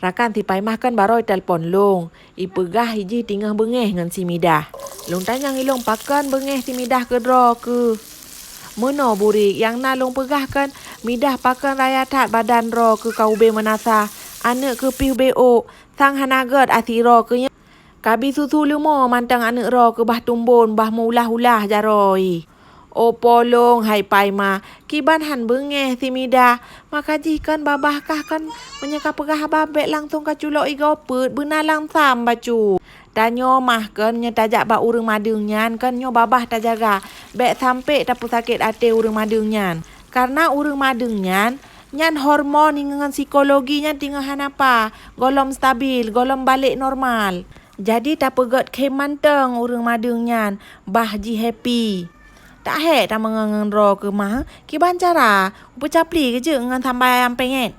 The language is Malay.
Rakan ti pai makan baroi telpon long. Ipegah hiji tingah bengeh ngan si Midah. Long tanya ngilong pakan bengeh si Midah ke dro ke. Meno burik yang na long pegah kan Midah pakan raya tat badan ro ke kau be menasa. Anak ke piu beo. Sang hanagat asiro ke nya. Kabi susu lumo mantang anak ro ke bah tumbun bah maulah-ulah jaroi. O polong hai pai ma kiban han bengeh si Midah makaji kan babah kah kan menyeka pegah babek langsung ka culok igopet benalang sam bacu danyo mah kan nya tajak ba urang madung nyan kan nyo babah tajaga bek sampai tapu sakit ate urang madung nyan karena urang madung nyan hormon dengan psikologi nyan tinggal hanapa golom stabil golom balik normal jadi tak pegot kem manteng urang madung nyan bah ji happy. Tak hek tak mengangan ro ke mah. Kiban cara. Upa capli ke je dengan sampai yang pengen.